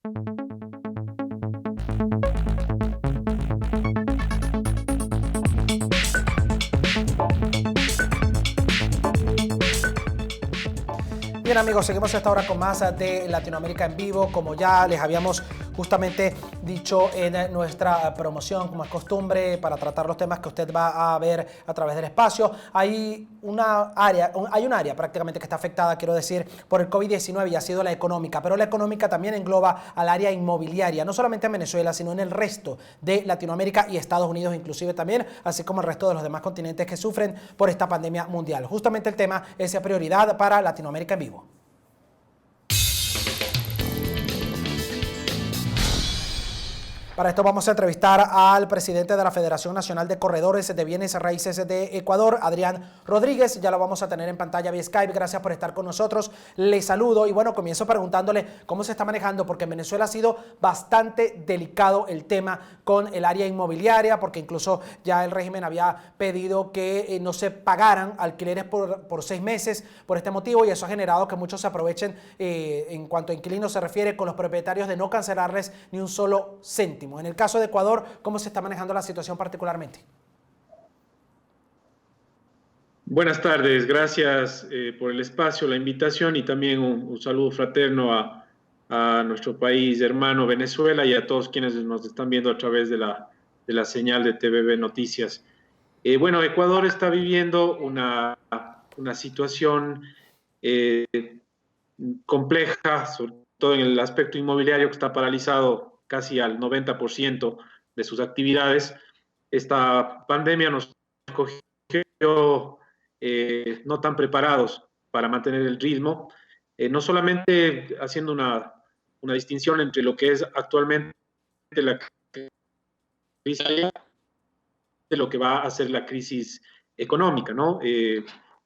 Bien amigos, seguimos esta hora con más de Latinoamérica en vivo. Como ya les habíamos justamente dicho en nuestra promoción, como es costumbre, para tratar los temas que usted va a ver a través del espacio, hay un área prácticamente que está afectada, quiero decir, por el COVID-19 y ha sido la económica, pero la económica también engloba al área inmobiliaria, no solamente en Venezuela, sino en el resto de Latinoamérica y Estados Unidos inclusive también, así como el resto de los demás continentes que sufren por esta pandemia mundial. Justamente el tema es prioridad para Latinoamérica en vivo. Para esto vamos a entrevistar al presidente de la Federación Nacional de Corredores de Bienes Raíces de Ecuador, Adrián Rodríguez. Ya lo vamos a tener en pantalla vía Skype. Gracias por estar con nosotros. Le saludo y bueno, comienzo preguntándole cómo se está manejando, porque en Venezuela ha sido bastante delicado el tema con el área inmobiliaria, porque incluso ya el régimen había pedido que no se pagaran alquileres por 6 meses por este motivo, y eso ha generado que muchos se aprovechen en cuanto a inquilinos se refiere, con los propietarios, de no cancelarles ni un solo céntimo. En el caso de Ecuador, ¿cómo se está manejando la situación particularmente? Buenas tardes, gracias por el espacio, la invitación y también un saludo fraterno a nuestro país hermano Venezuela y a todos quienes nos están viendo a través de la señal de TVB Noticias. Bueno, Ecuador está viviendo una situación compleja, sobre todo en el aspecto inmobiliario, que está paralizado casi al 90% de sus actividades. Esta pandemia nos cogió no tan preparados para mantener el ritmo, no solamente haciendo una distinción entre lo que es actualmente la crisis de lo que va a ser la crisis económica, ¿no?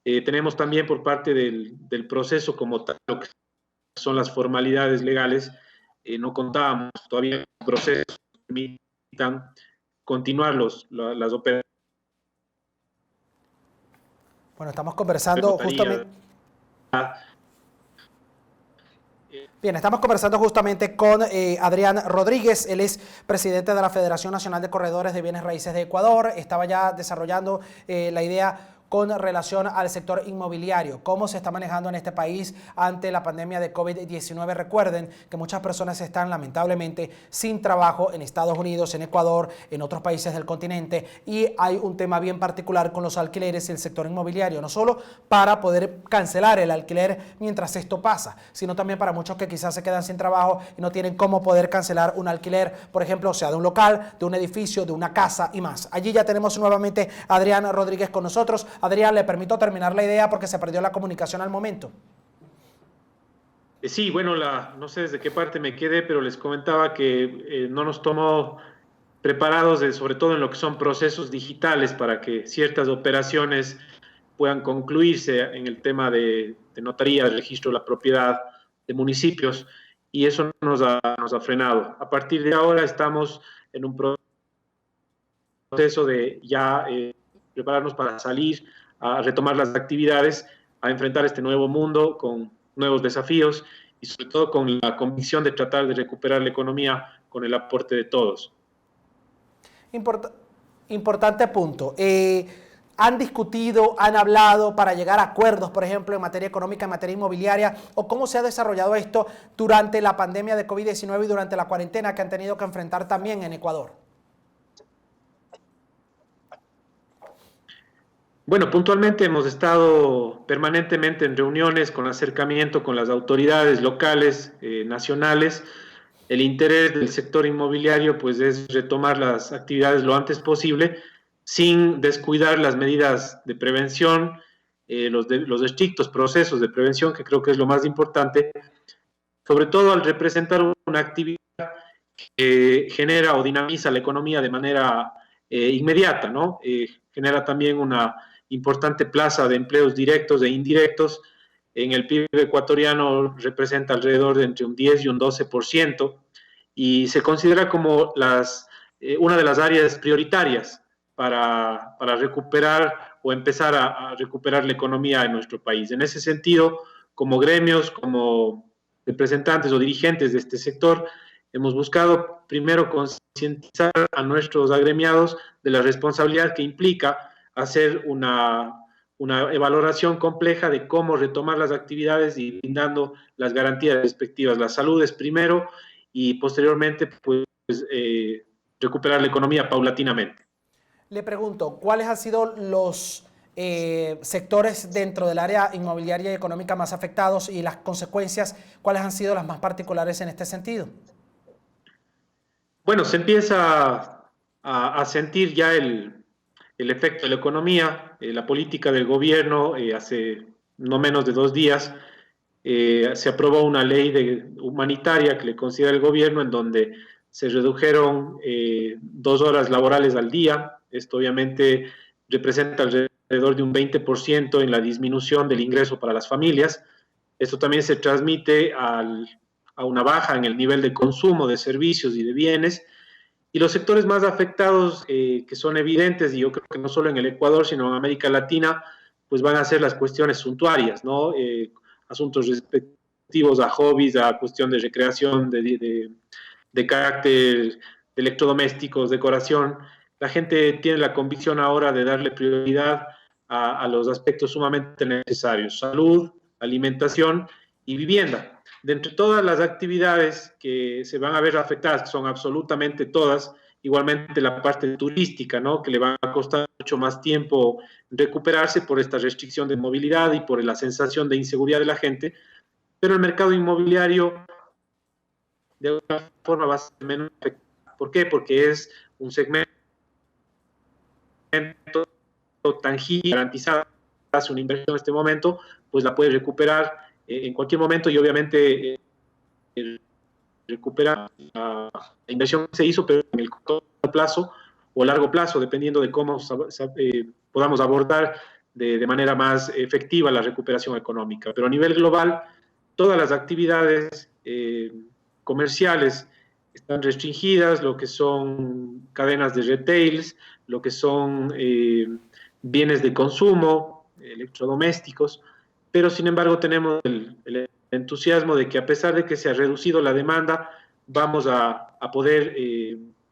Tenemos también por parte del proceso como tal, lo que son las formalidades legales, no contábamos todavía con procesos que permitan continuar las operaciones. Bueno, estamos conversando justamente... Bien, estamos conversando justamente con Adrián Rodríguez. Él es presidente de la Federación Nacional de Corredores de Bienes Raíces de Ecuador. Estaba ya desarrollando la idea con relación al sector inmobiliario, cómo se está manejando en este país ante la pandemia de COVID-19. Recuerden que muchas personas están lamentablemente sin trabajo en Estados Unidos, en Ecuador, en otros países del continente, y hay un tema bien particular con los alquileres y el sector inmobiliario, no solo para poder cancelar el alquiler mientras esto pasa, sino también para muchos que quizás se quedan sin trabajo y no tienen cómo poder cancelar un alquiler, por ejemplo, sea de un local, de un edificio, de una casa y más. Allí ya tenemos nuevamente a Adrián Rodríguez con nosotros. Adrián, le permito terminar la idea porque se perdió la comunicación al momento. Sí, bueno, no sé desde qué parte me quedé, pero les comentaba que no nos tomó preparados, sobre todo en lo que son procesos digitales, para que ciertas operaciones puedan concluirse en el tema de notaría, de registro de la propiedad, de municipios, y eso nos ha frenado. A partir de ahora estamos en un proceso de ya prepararnos para salir a retomar las actividades, a enfrentar este nuevo mundo con nuevos desafíos y sobre todo con la convicción de tratar de recuperar la economía con el aporte de todos. Importante punto. ¿Han discutido, han hablado para llegar a acuerdos, por ejemplo, en materia económica, en materia inmobiliaria? ¿O cómo se ha desarrollado esto durante la pandemia de COVID-19 y durante la cuarentena que han tenido que enfrentar también en Ecuador? Bueno, puntualmente hemos estado permanentemente en reuniones con acercamiento con las autoridades locales, nacionales. El interés del sector inmobiliario pues es retomar las actividades lo antes posible sin descuidar las medidas de prevención, los estrictos procesos de prevención, que creo que es lo más importante, sobre todo al representar una actividad que genera o dinamiza la economía de manera inmediata, ¿no? Genera también una importante plaza de empleos directos e indirectos. En el PIB ecuatoriano representa alrededor de entre un 10 y un 12%, y se considera como una de las áreas prioritarias para recuperar o empezar a recuperar la economía en nuestro país. En ese sentido, como gremios, como representantes o dirigentes de este sector, Hemos buscado primero concientizar a nuestros agremiados de la responsabilidad que implica hacer una valoración compleja de cómo retomar las actividades y brindando las garantías respectivas. La salud es primero y posteriormente pues, recuperar la economía paulatinamente. Le pregunto, ¿cuáles han sido los sectores dentro del área inmobiliaria y económica más afectados y las consecuencias, cuáles han sido las más particulares en este sentido? Bueno, se empieza a sentir ya el efecto de la economía, la política del gobierno. Hace no menos de 2 días se aprobó una ley humanitaria que le considera el gobierno, en donde se redujeron 2 horas laborales al día. Esto obviamente representa alrededor de un 20% en la disminución del ingreso para las familias. Esto también se transmite a una baja en el nivel de consumo de servicios y de bienes. Y los sectores más afectados, que son evidentes, y yo creo que no solo en el Ecuador, sino en América Latina, pues van a ser las cuestiones suntuarias, ¿no? Asuntos respectivos a hobbies, a cuestión de recreación, de carácter, de electrodomésticos, decoración. La gente tiene la convicción ahora de darle prioridad a los aspectos sumamente necesarios: salud, alimentación y vivienda. De entre todas las actividades que se van a ver afectadas, que son absolutamente todas, igualmente la parte turística, ¿no? Que le va a costar mucho más tiempo recuperarse por esta restricción de movilidad y por la sensación de inseguridad de la gente, pero el mercado inmobiliario de alguna forma va a ser menos afectado. ¿Por qué? Porque es un segmento tangible, garantizado. Hace una inversión en este momento, pues la puede recuperar en cualquier momento, y obviamente recuperar la inversión que se hizo, pero en el corto plazo o largo plazo, dependiendo de cómo podamos abordar de manera más efectiva la recuperación económica. Pero a nivel global, todas las actividades comerciales están restringidas, lo que son cadenas de retails, lo que son bienes de consumo, electrodomésticos, pero sin embargo tenemos el entusiasmo de que, a pesar de que se ha reducido la demanda, vamos a poder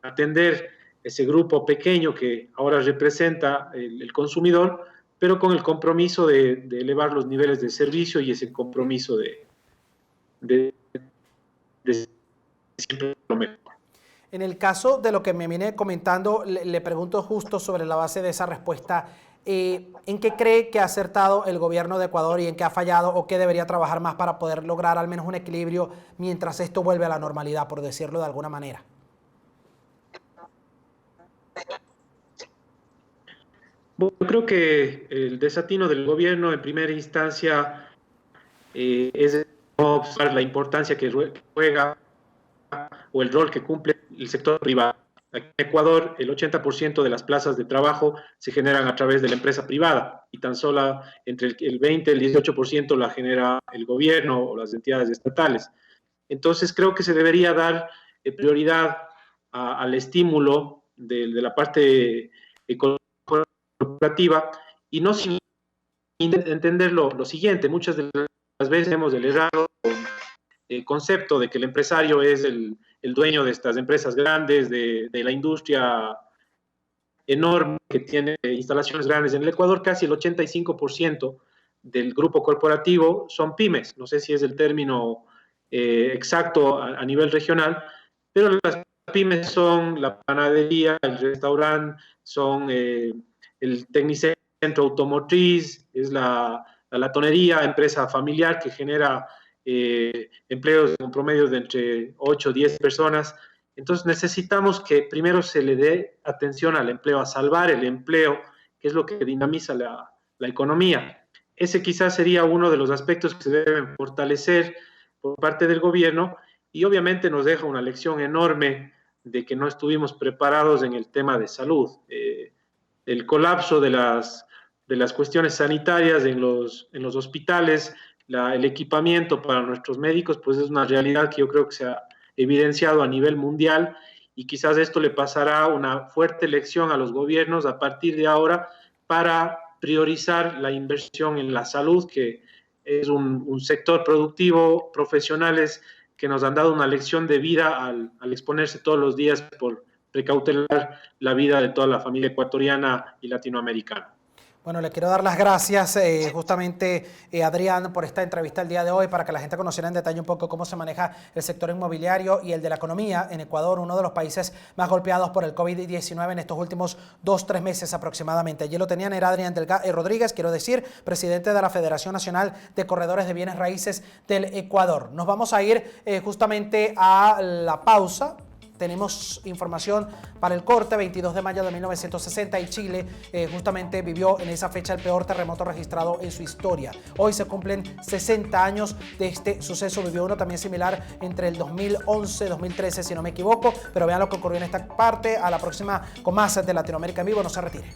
atender ese grupo pequeño que ahora representa el consumidor, pero con el compromiso de elevar los niveles de servicio y ese compromiso de siempre lo mejor. En el caso de lo que me viene comentando, le pregunto justo sobre la base de esa respuesta, ¿en qué cree que ha acertado el gobierno de Ecuador y en qué ha fallado o qué debería trabajar más para poder lograr al menos un equilibrio mientras esto vuelve a la normalidad, por decirlo de alguna manera? Bueno, yo creo que el desatino del gobierno en primera instancia es no observar la importancia que juega o el rol que cumple el sector privado. Aquí en Ecuador, el 80% de las plazas de trabajo se generan a través de la empresa privada, y tan solo entre el 20 y el 18% la genera el gobierno o las entidades estatales. Entonces, creo que se debería dar prioridad al estímulo de la parte corporativa, y no sin entender lo siguiente: muchas de las veces hemos el errado concepto de que el empresario es el dueño de estas empresas grandes, de la industria enorme que tiene instalaciones grandes. En el Ecuador, casi el 85% del grupo corporativo son pymes. No sé si es el término exacto a nivel regional, pero las pymes son la panadería, el restaurante, son el tecnicentro automotriz, es la latonería, empresa familiar que genera empleos con promedios de entre 8 o 10 personas. Entonces necesitamos que primero se le dé atención al empleo, a salvar el empleo, que es lo que dinamiza la economía. Ese quizás sería uno de los aspectos que se deben fortalecer por parte del gobierno, y obviamente nos deja una lección enorme de que no estuvimos preparados en el tema de salud. El colapso de las cuestiones sanitarias en los hospitales, el equipamiento para nuestros médicos, pues es una realidad que yo creo que se ha evidenciado a nivel mundial, y quizás esto le pasará una fuerte lección a los gobiernos a partir de ahora para priorizar la inversión en la salud, que es un sector productivo, profesionales que nos han dado una lección de vida al exponerse todos los días por precautelar la vida de toda la familia ecuatoriana y latinoamericana. Bueno, le quiero dar las gracias justamente, Adrián, por esta entrevista el día de hoy, para que la gente conociera en detalle un poco cómo se maneja el sector inmobiliario y el de la economía en Ecuador, uno de los países más golpeados por el COVID-19 en estos últimos 2-3 meses aproximadamente. Allí lo tenían, era Adrián Rodríguez, quiero decir, presidente de la Federación Nacional de Corredores de Bienes Raíces del Ecuador. Nos vamos a ir justamente a la pausa. Tenemos información para el corte. 22 de mayo de 1960 y Chile justamente vivió en esa fecha el peor terremoto registrado en su historia. Hoy se cumplen 60 años de este suceso. Vivió uno también similar entre el 2011 y 2013, si no me equivoco. Pero vean lo que ocurrió en esta parte. A la próxima con más de Latinoamérica en Vivo. No se retire.